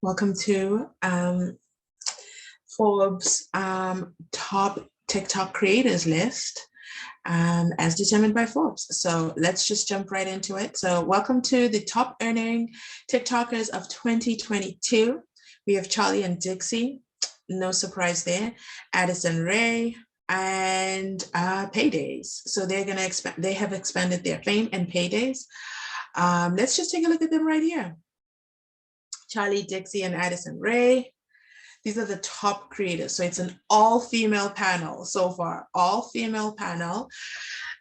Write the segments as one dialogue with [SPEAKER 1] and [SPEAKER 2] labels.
[SPEAKER 1] Welcome to Forbes top TikTok creators list as determined by Forbes. So let's just jump right into it. So welcome to the top earning TikTokers of 2022. We have Charli and Dixie, no surprise there, Addison Rae, and paydays. So they're going to expand, they have expanded their fame and paydays. Let's just take a look at them right here. Charli, Dixie, and Addison Rae. These are the top creators. So it's an all-female panel so far, all-female panel.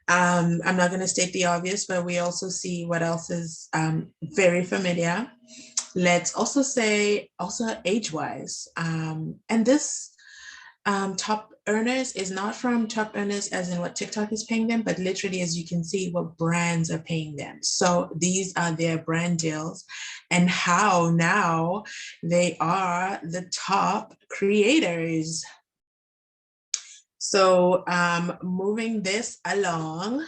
[SPEAKER 1] I'm not going to state the obvious, but we also see what else is very familiar. Let's also say, also age-wise. And this top earners is not from top earners as in what TikTok is paying them, but literally, as you can see, what brands are paying them. So these are their brand deals and how now they are the top creators. So moving this along,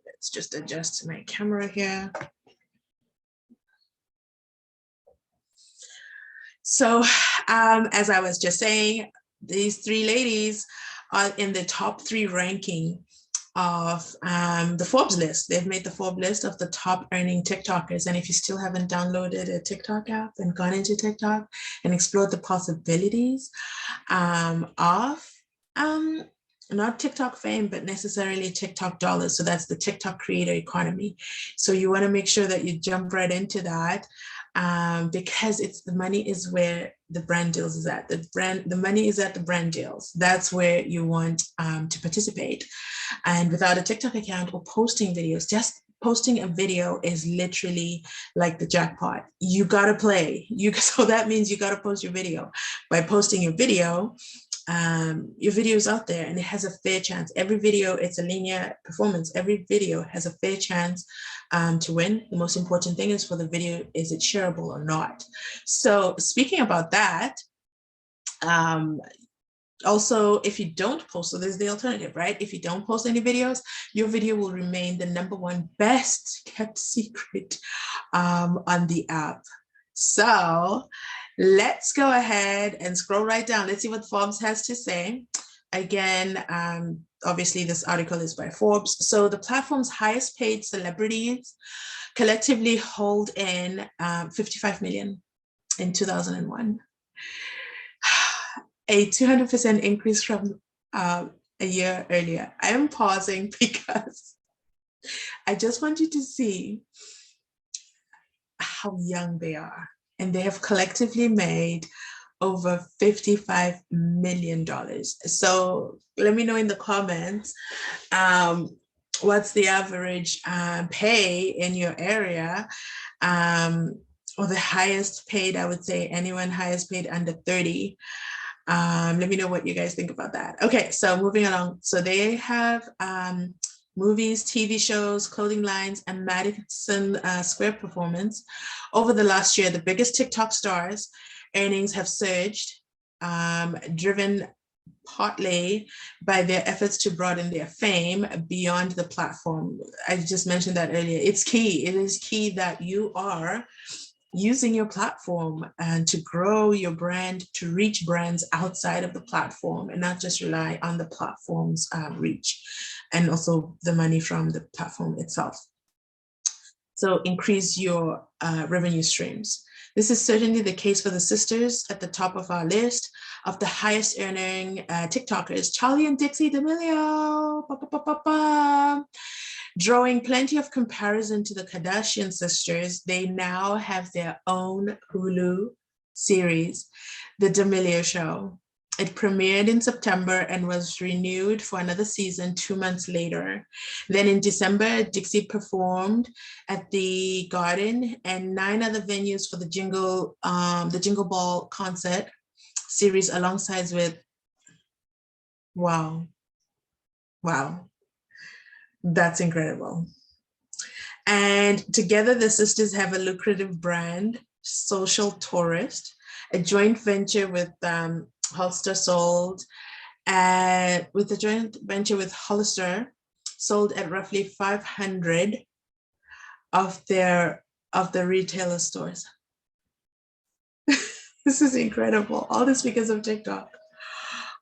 [SPEAKER 1] let's just adjust my camera here. So as I was just saying, these three ladies are in the top 3 ranking of the Forbes list. They've made the Forbes list of the top earning TikTokers. And if you still haven't downloaded a TikTok app and gone into TikTok and explored the possibilities of not TikTok fame, but necessarily TikTok dollars. So that's the TikTok creator economy. So you want to make sure that you jump right into that because it's the money is where the brand deals is at. The money is at the brand deals. That's where you want to participate. And without a TikTok account or posting videos, just posting a video is literally like the jackpot. You gotta play. So that means you gotta post your video. By posting your video is out there and it has a fair chance. Every video, it's a linear performance. Every video has a fair chance to win. The most important thing is for the video, is it shareable or not? So speaking about that, also, if you don't post, so there's the alternative, right? If you don't post any videos, your video will remain the #1 best kept secret on the app. So let's go ahead and scroll right down. Let's see what Forbes has to say. Again, obviously this article is by Forbes. So the platform's highest paid celebrities collectively hold in 55 million in 2001. A 200% increase from a year earlier. I am pausing because I just want you to see how young they are. And they have collectively made over $55 million. So let me know in the comments, what's the average pay in your area? Or the highest paid, I would say anyone highest paid under 30. Let me know what you guys think about that. Okay, so moving along. So they have movies, TV shows, clothing lines, and Madison Square performance. Over the last year, the biggest TikTok stars' earnings have surged, driven partly by their efforts to broaden their fame beyond the platform. I just mentioned that earlier. It's key. It is key that you are using your platform and to grow your brand, to reach brands outside of the platform and not just rely on the platform's reach and also the money from the platform itself. So increase your revenue streams. This is certainly the case for the sisters at the top of our list of the highest earning TikTokers, Charli and Dixie D'Amelio. Drawing plenty of comparison to the Kardashian sisters, they now have their own Hulu series, The D'Amelio Show. It premiered in September and was renewed for another season 2 months later. Then in December, Dixie performed at the Garden and 9 other venues for the Jingle Ball concert series alongside with, wow. That's incredible. And together, the sisters have a lucrative brand, Social Tourist, a joint venture with Hollister sold, with a joint venture with Hollister sold at roughly 500 of the retailer stores. This is incredible. All this because of TikTok.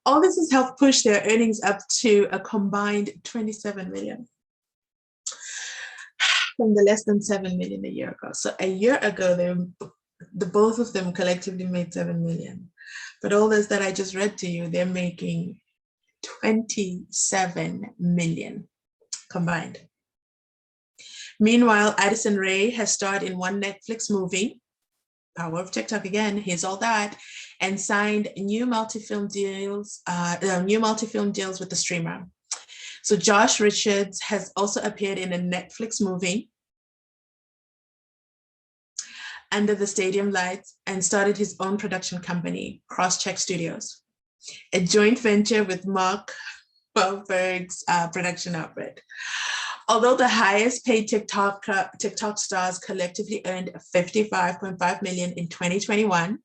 [SPEAKER 1] All this has helped push their earnings up to a combined 27 million from the less than 7 million a year ago. So a year ago, the both of them collectively made 7 million. But all this that I just read to you, they're making 27 million combined. Meanwhile, Addison Rae has starred in one Netflix movie, power of TikTok again, here's all that, and signed new multi-film deals with the streamer. So Josh Richards has also appeared in a Netflix movie, Under the Stadium Lights, and started his own production company, Crosscheck Studios, a joint venture with Mark Wahlberg's production outfit. Although the highest paid TikTok stars collectively earned 55.5 million in 2021,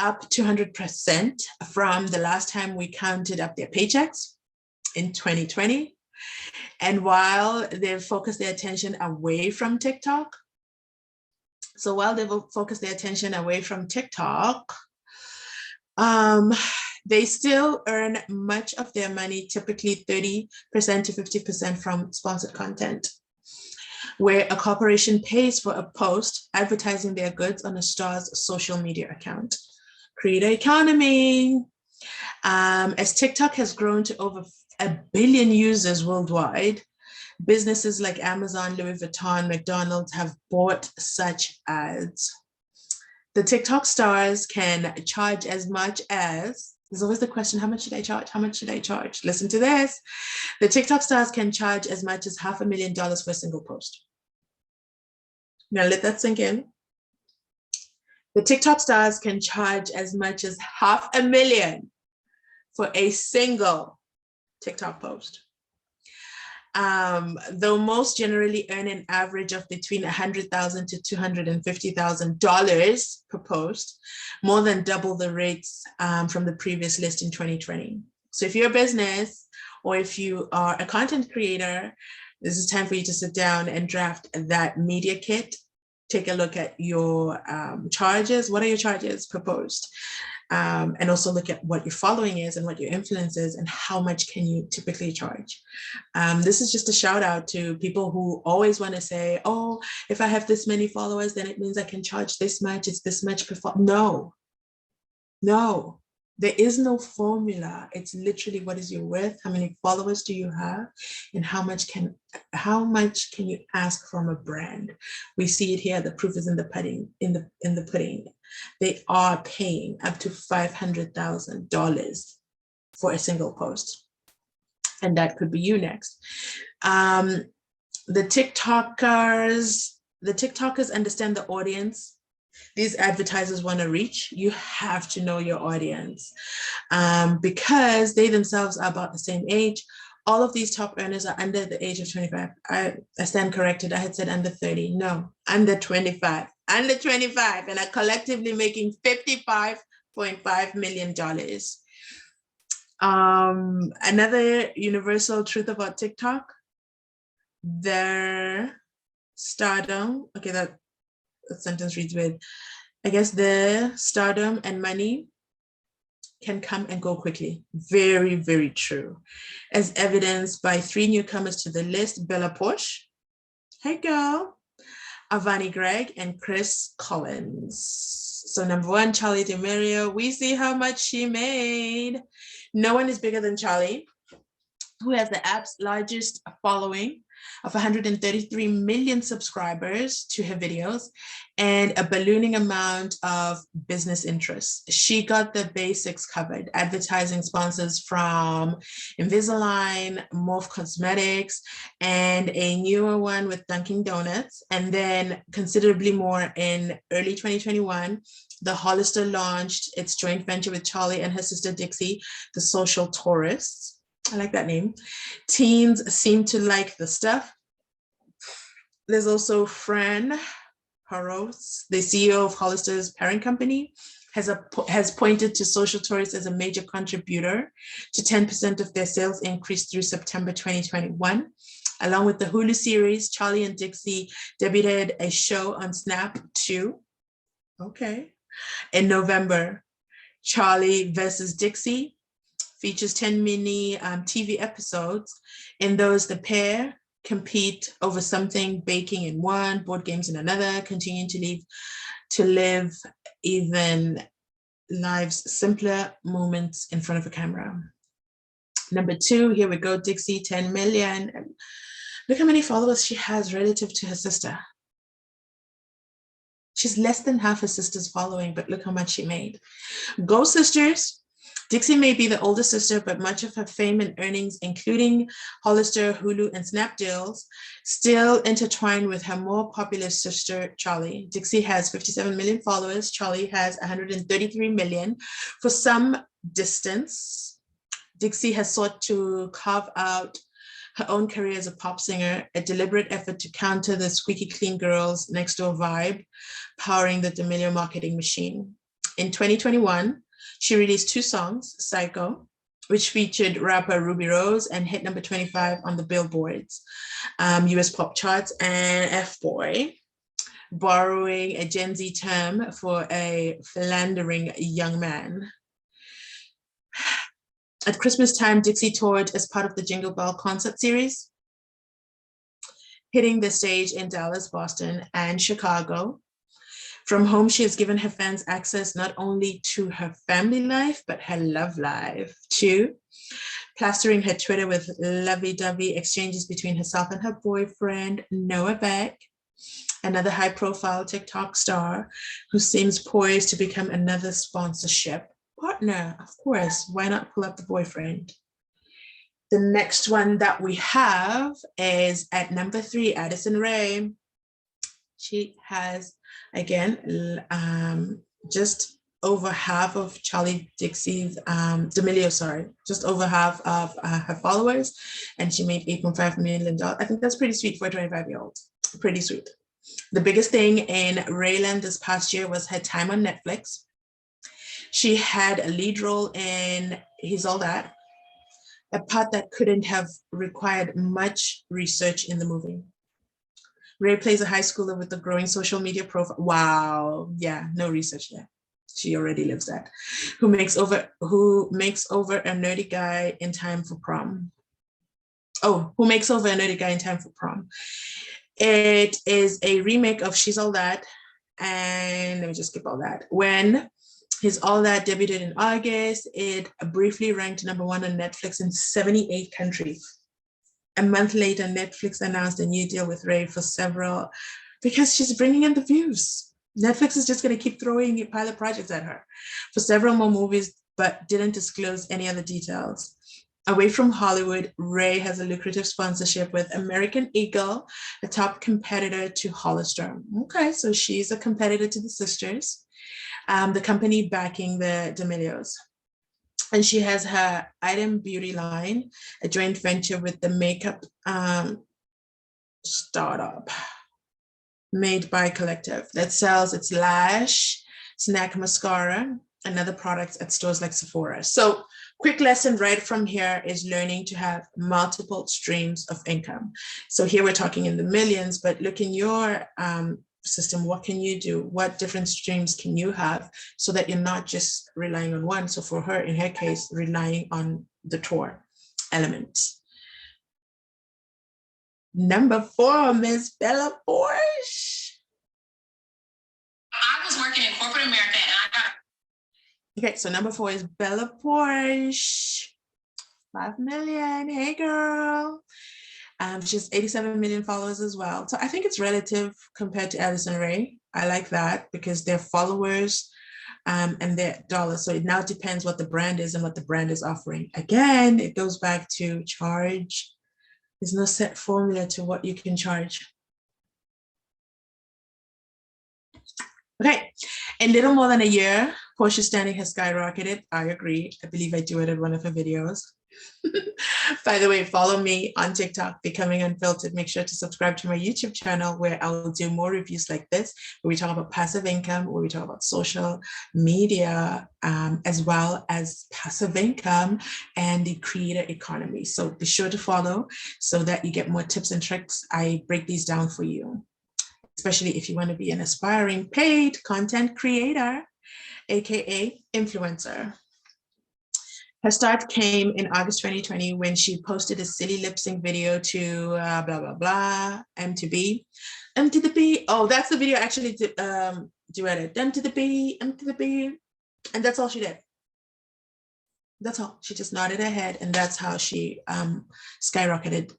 [SPEAKER 1] up 200% from the last time we counted up their paychecks in 2020. And while they've focused their attention away from TikTok, they still earn much of their money, typically 30% to 50% from sponsored content, where a corporation pays for a post advertising their goods on a star's social media account. Creator economy. As TikTok has grown to over 1 billion users worldwide, businesses like Amazon, Louis Vuitton, McDonald's have bought such ads. The TikTok stars can charge as much as, there's always the question, how much should I charge? How much should I charge? Listen to this. The TikTok stars can charge as much as $500,000 for a single post. Now let that sink in. The TikTok stars can charge as much as $500,000 for a single TikTok post. Though most generally earn an average of between $100,000 to $250,000 per post, more than double the rates from the previous list in 2020. So if you're a business or if you are a content creator, this is time for you to sit down and draft that media kit. Take a look at your charges. What are your charges per post? And also look at what your following is and what your influence is and how much can you typically charge. This is just a shout out to people who always want to say, oh, if I have this many followers, then it means I can charge this much. It's this much per follower. No, there is no formula. It's literally what is your worth, how many followers do you have, and how much can you ask from a brand. We see it here. The proof is in the pudding. In the pudding, they are paying up to $500,000 for a single post, and that could be you next. The TikTokers understand the audience these advertisers want to reach. You have to know your audience because they themselves are about the same age. All of these top earners are under the age of 25. I stand corrected. I had said under 30. No, under 25. Under 25, and are collectively making $55.5 million. Another universal truth about TikTok, their stardom. Okay, that sentence reads weird. I guess their stardom and money can come and go quickly. Very, very true. As evidenced by 3 newcomers to the list: Bella Porsche, hey girl, Ivana Gregg, and Chris Collins. So number 1, Charli D'Amelio, we see how much she made. No one is bigger than Charli, who has the app's largest following of 133 million subscribers to her videos and a ballooning amount of business interests. She got the basics covered: advertising sponsors from Invisalign, Morphe Cosmetics, and a newer one with Dunkin' Donuts. And then considerably more in early 2021, the Hollister launched its joint venture with Charli and her sister Dixie, the Social Tourists. I like that name. Teens seem to like the stuff. There's also Fran Haros, the CEO of Hollister's parent company, has pointed to Social Tourists as a major contributor to 10% of their sales increase through September 2021. Along with the Hulu series, Charli and Dixie debuted a show on Snap too. Okay. In November, Charli versus Dixie features 10 mini TV episodes. In those, the pair compete over something, baking in one, board games in another, continuing to live even life's simpler moments in front of a camera. Number 2, here we go, Dixie, 10 million. Look how many followers she has relative to her sister. She's less than half her sister's following, but look how much she made. Go sisters. Dixie may be the older sister, but much of her fame and earnings, including Hollister, Hulu, and Snap deals, still intertwined with her more popular sister, Charli. Dixie has 57 million followers. Charli has 133 million. For some distance, Dixie has sought to carve out her own career as a pop singer, a deliberate effort to counter the squeaky clean girls next door vibe, powering the D'Amelio marketing machine. In 2021, she released 2 songs, Psycho, which featured rapper Ruby Rose and hit number 25 on the Billboard's US pop charts, and F-Boy, borrowing a Gen Z term for a philandering young man. At Christmas time, Dixie toured as part of the Jingle Bell concert series, hitting the stage in Dallas, Boston, and Chicago. From home, she has given her fans access not only to her family life, but her love life too, plastering her Twitter with lovey-dovey exchanges between herself and her boyfriend, Noah Beck, another high-profile TikTok star who seems poised to become another sponsorship partner. Of course, why not pull up the boyfriend? The next one that we have is at number 3, Addison Rae. She has, again, just over half of Charli D'Amelio, just over half of her followers, and she made $8.5 million. I think that's pretty sweet for a 25-year-old. Pretty sweet. The biggest thing in Rayland this past year was her time on Netflix. She had a lead role in He's All That, a part that couldn't have required much research in the movie. Rae plays a high schooler with a growing social media profile. Wow, yeah, no research there. She already lives that. Who makes over a nerdy guy in time for prom. Oh, who makes over a nerdy guy in time for prom. It is a remake of She's All That, and let me just skip all that. When He's All That debuted in August, it briefly ranked number 1 on Netflix in 78 countries. A month later, Netflix announced a new deal with Rae because she's bringing in the views. Netflix is just going to keep throwing pilot projects at her for several more movies, but didn't disclose any other details. Away from Hollywood, Rae has a lucrative sponsorship with American Eagle, a top competitor to Hollister. Okay, so she's a competitor to the sisters, the company backing the D'Amelios. And she has her Item Beauty line, a joint venture with the makeup startup Made by Collective that sells its lash, snack mascara, and other products at stores like Sephora. So quick lesson right from here is learning to have multiple streams of income. So here we're talking in the millions, but look in your system, what can you do? What different streams can you have so that you're not just relying on one? So for her, in her case, relying on the tour element. Number 4, Miss Bella Porsche.
[SPEAKER 2] I was working in corporate America and I got.
[SPEAKER 1] Okay, so number 4 is Bella Porsche. 5 million, hey girl. She has 87 million followers as well. So I think it's relative compared to Addison Rae. I like that because they're followers and they're dollars. So it now depends what the brand is and what the brand is offering. Again, it goes back to charge. There's no set formula to what you can charge. Okay, in little more than a year, Porsche's standing has skyrocketed. I agree. I believe I duetted one of her videos. By the way, follow me on TikTok, Becoming Unfiltered. Make sure to subscribe to my YouTube channel where I will do more reviews like this, where we talk about passive income, where we talk about social media, as well as passive income and the creator economy. So be sure to follow so that you get more tips and tricks. I break these down for you, especially if you want to be an aspiring paid content creator. aka influencer. Her start came in August 2020 when she posted a silly lip sync video to blah, blah, blah, M to B. M to the B. Oh, that's the video actually duetted. M to the B, M to the B. And that's all she did. That's all. She just nodded her head, and that's how she skyrocketed.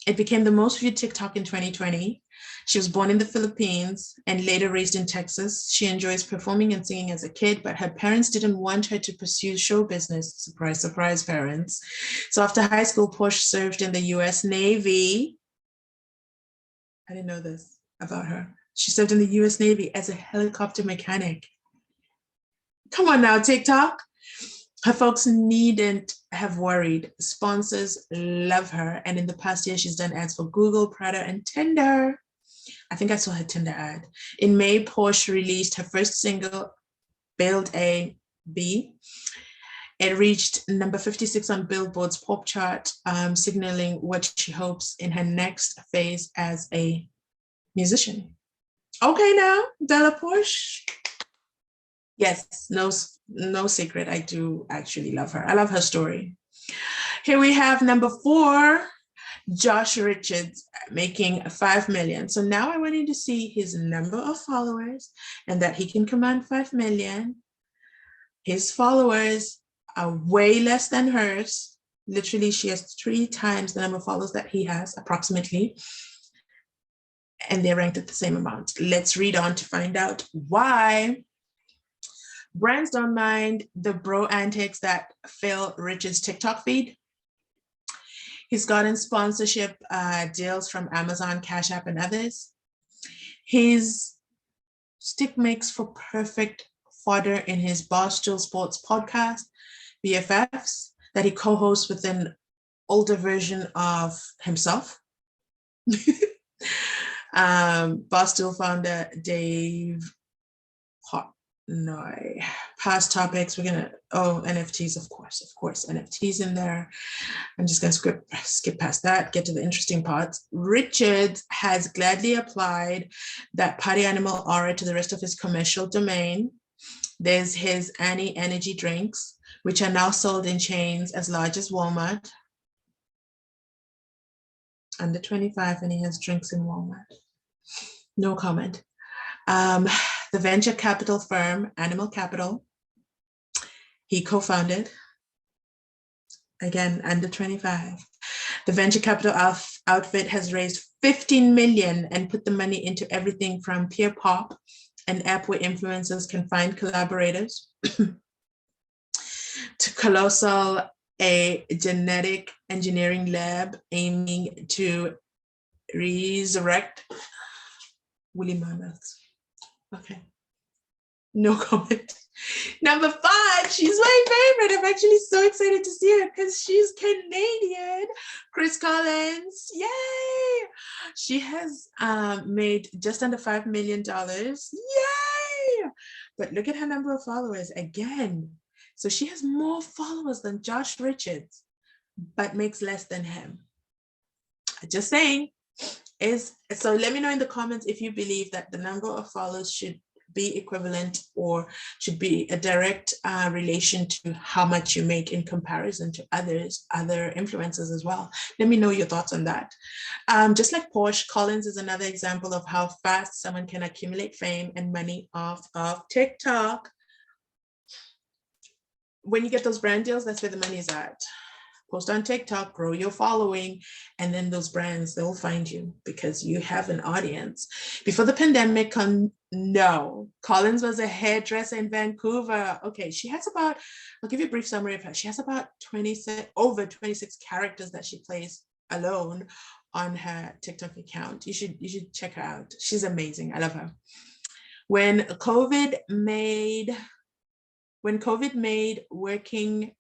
[SPEAKER 1] It became the most viewed TikTok in 2020. She was born in the Philippines and later raised in Texas. She enjoys performing and singing as a kid, but her parents didn't want her to pursue show business. Surprise, surprise, parents. So after high school, Porsche served in the US Navy. I didn't know this about her. She served in the US Navy as a helicopter mechanic. Come on now, TikTok. Her folks needn't have worried. Sponsors love her. And in the past year, she's done ads for Google, Prada, and Tinder. I think I saw her Tinder ad. In May, Porsche released her first single, Build a B. It reached number 56 on Billboard's pop chart, signaling what she hopes in her next phase as a musician. Okay now, Della Porsche. Yes, no secret. I do actually love her. I love her story. Here we have number 4, Josh Richards, making 5 million. So now I want you to see his number of followers and that he can command 5 million. His followers are way less than hers. Literally, she has 3 times the number of followers that he has, approximately. And they're ranked at the same amount. Let's read on to find out why. Brands don't mind the bro antics that fill Richard's TikTok feed. He's gotten sponsorship deals from Amazon, Cash App, and others. His stick makes for perfect fodder in his Barstool Sports podcast, BFFs, that he co-hosts with an older version of himself. Barstool founder Dave Portnoy. Past topics, we're gonna, NFTs, of course, NFTs in there. I'm just gonna skip past that, get to the interesting parts. Richard has gladly applied that party animal aura to the rest of his commercial domain. There's his Annie energy drinks, which are now sold in chains as large as Walmart. Under 25, and he has drinks in Walmart. No comment. The venture capital firm, Animal Capital, he co-founded, again, under 25. The venture capital outfit has raised 15 million and put the money into everything from Peer Pop, an app where influencers can find collaborators, to Colossal, a genetic engineering lab aiming to resurrect woolly mammoths. Okay, no comment. Number 5, she's my favorite. I'm actually so excited to see her because she's Canadian. Chris Collins, yay! She has made just under $5 million, yay! But look at her number of followers again. So she has more followers than Josh Richards, but makes less than him. Just saying. So let me know in the comments if you believe that the number of followers should be equivalent or should be a direct relation to how much you make in comparison to other influencers as well. Let me know your thoughts on that. Just like Porsche, Collins is another example of how fast someone can accumulate fame and money off of TikTok. When you get those brand deals, that's where the money is at. Post on TikTok, grow your following, and then those brands, they'll find you because you have an audience. Before the pandemic, no, Collins was a hairdresser in Vancouver. Okay, she has about, I'll give you a brief summary of her. She has about over 26 characters that she plays alone on her TikTok account. You should check her out. She's amazing. I love her. When COVID made working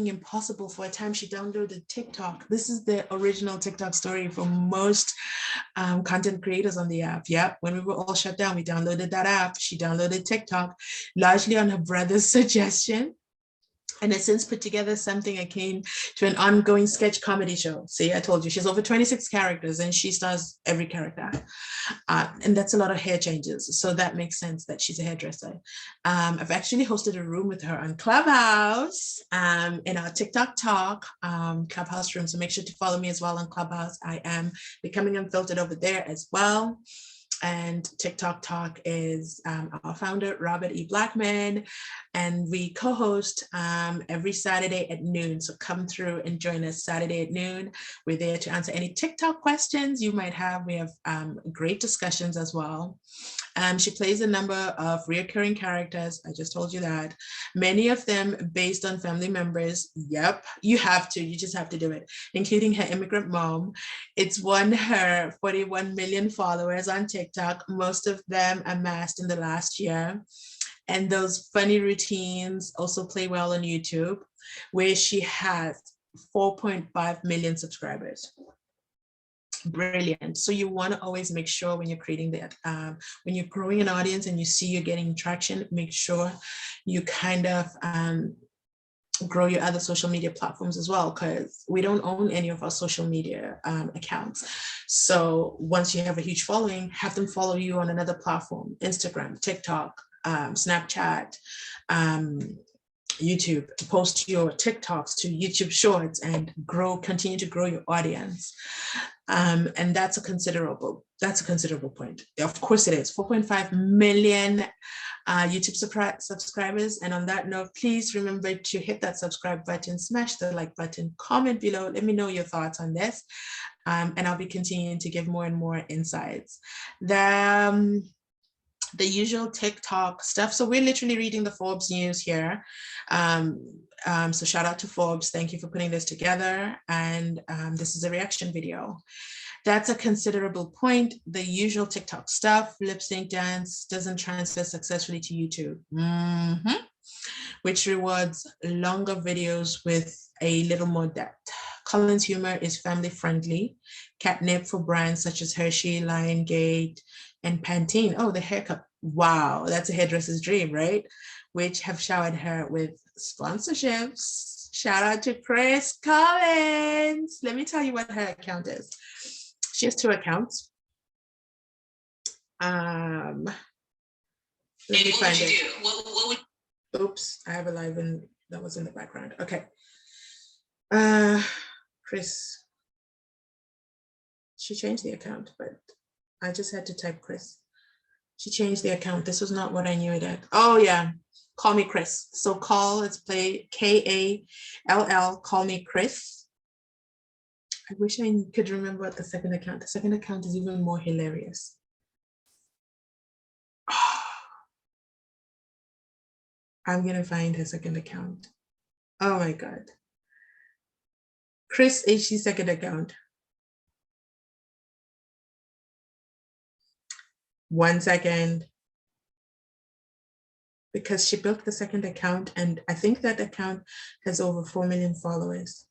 [SPEAKER 1] impossible for a time, she downloaded TikTok. This is the original TikTok story for most content creators on the app. Yeah, when we were all shut down, we downloaded that app. She downloaded TikTok, largely on her brother's suggestion. and has since put together something akin to an ongoing sketch comedy show. See, I told you, she's over 26 characters and she stars every character. And that's a lot of hair changes. So that makes sense that she's a hairdresser. I've actually hosted a room with her on Clubhouse in our TikTok Talk Clubhouse room. So make sure to follow me as well on Clubhouse. I am becoming unfiltered over there as well. And TikTok Talk is our founder, Robert E. Blackman, and we co-host every Saturday at noon. So come through and join us Saturday at noon. We're there to answer any TikTok questions you might have. We have great discussions as well. She plays a number of recurring characters. I just told you that. Many of them based on family members. Yep, you just have to do it, including her immigrant mom. It's won her 41 million followers on TikTok, most of them amassed in the last year. And those funny routines also play well on YouTube, where she has 4.5 million subscribers. Brilliant. So you want to always make sure when you're creating that, when you're growing an audience and you see you're getting traction, make sure you kind of grow your other social media platforms as well, because we don't own any of our social media accounts. So once you have a huge following, have them follow you on another platform: Instagram, TikTok, Snapchat, YouTube. Post your TikToks to YouTube Shorts and continue to grow your audience. And that's a considerable point. Of course it is. 4.5 million YouTube subscribers. And on that note, please remember to hit that subscribe button, smash the like button, comment below. Let me know your thoughts on this. And I'll be continuing to give more and more insights. The usual TikTok stuff. So we're literally reading the Forbes news here. So shout out to Forbes. Thank you for putting this together. And this is a reaction video. That's a considerable point. The usual TikTok stuff, lip sync dance, doesn't transfer successfully to YouTube, which rewards longer videos with a little more depth. Colin's humor is family friendly, catnip for brands such as Hershey, Lionsgate, and Pantene. Oh, the haircut. Wow, that's a hairdresser's dream, right? Which have showered her with sponsorships. Shout out to Chris Collins. Let me tell you what her account is. She has 2 accounts. Let me find it. Oops, I have a live in that was in the background. Okay. Chris. She changed the account, but I just had to type Chris. She changed the account. This was not what I knew it at. Oh yeah, call me Chris. So call, let's play K-A-L-L, call me Chris. I wish I could remember what the second account. The second account is even more hilarious. I'm gonna find her second account. Oh my God. Chris HC second account. 1 second. Because she built the second account and I think that account has over 4 million followers.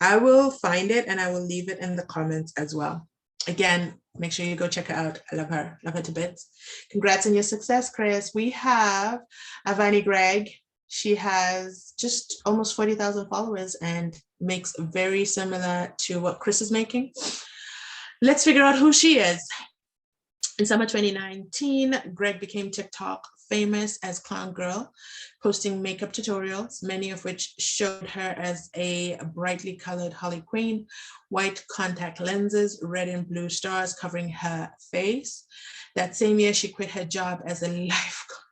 [SPEAKER 1] I will find it and I will leave it in the comments as well. Again, make sure you go check her out. I love her to bits. Congrats on your success, Chris. We have Ivana Gregg. She has just almost 40,000 followers and makes very similar to what Chris is making. Let's figure out who she is. In summer 2019, Gregg became TikTok famous as Clown Girl, posting makeup tutorials, many of which showed her as a brightly colored Holly Queen, white contact lenses, red and blue stars covering her face. That same year, she quit her job as a lifeguard.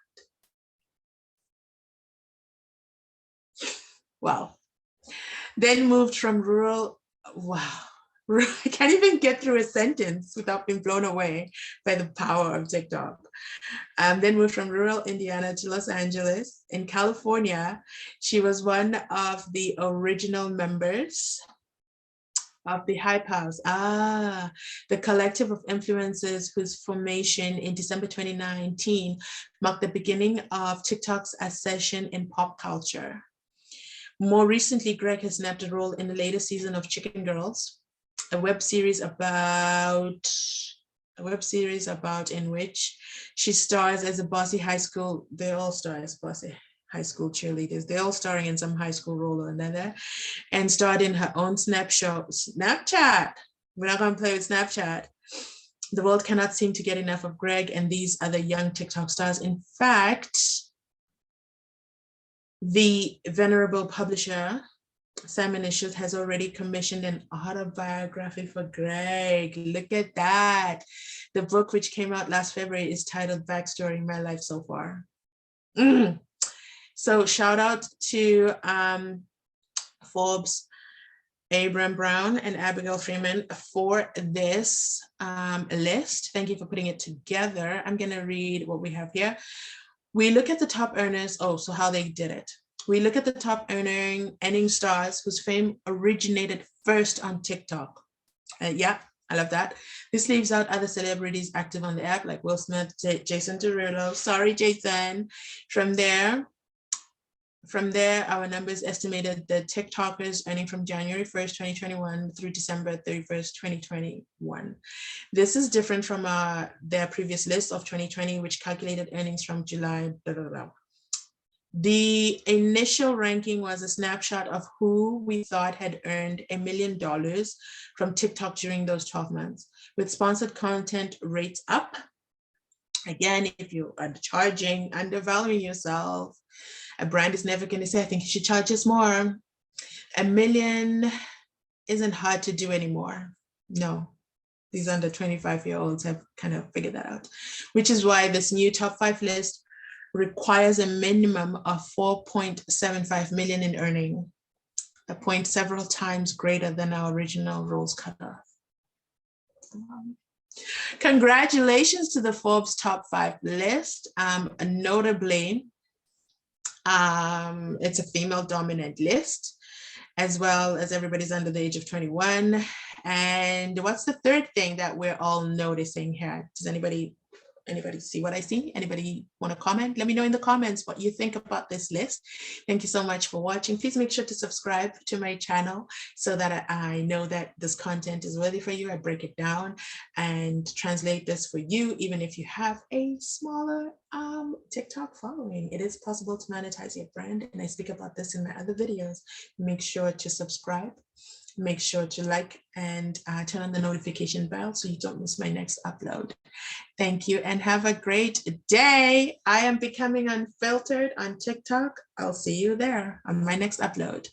[SPEAKER 1] Wow. Then moved from rural, wow. I can't even get through a sentence without being blown away by the power of TikTok. Then moved from rural Indiana to Los Angeles. In California, she was one of the original members of the Hype House, the collective of influencers whose formation in December 2019 marked the beginning of TikTok's ascension in pop culture. More recently, Gregg has snapped a role in the latest season of Chicken Girls, a web series about in which she stars as a bossy high school. They all star as bossy. high school cheerleaders. They're all starring in some high school role or another, and starred in her own Snapchat. We're not going to play with Snapchat. The world cannot seem to get enough of Gregg and these other young TikTok stars. In fact, the venerable publisher, Simon & Schuster, has already commissioned an autobiography for Gregg. Look at that. The book, which came out last February, is titled Backstory: My Life So Far. So shout out to Forbes, Abram Brown, and Abigail Freeman for this list. Thank you for putting it together. I'm going to read what we have here. We look at the top earners. Oh, so how they did it. We look at the top earning stars whose fame originated first on TikTok. Yeah, I love that. This leaves out other celebrities active on the app like Will Smith, Jason Derulo. Sorry, Jason. From there, our numbers estimated the TikTokers earning from January 1st, 2021 through December 31st, 2021. This is different from their previous list of 2020, which calculated earnings from July, blah, blah, blah. The initial ranking was a snapshot of who we thought had earned $1 million from TikTok during those 12 months. With sponsored content rates up, again, if you are charging, undervaluing yourself, a brand is never going to say, I think you should charge us more. $1 million isn't hard to do anymore. No, these under 25-year-olds have kind of figured that out, which is why this new top 5 list requires a minimum of 4.75 million in earning, a point several times greater than our original rules cutoff. Congratulations to the Forbes top 5 list. Notably, it's a female dominant list, as well as everybody's under the age of 21. And what's the third thing that we're all noticing here? Does anybody see what I see? Anybody want to comment? Let me know in the comments what you think about this list. Thank you so much for watching. Please make sure to subscribe to my channel so that I know that this content is worthy for you. I break it down and translate this for you, even if you have a smaller TikTok following. It is possible to monetize your brand, and I speak about this in my other videos. Make sure to subscribe. Make sure to like and turn on the notification bell so you don't miss my next upload. Thank you and have a great day. I am becoming unfiltered on TikTok. I'll see you there on my next upload.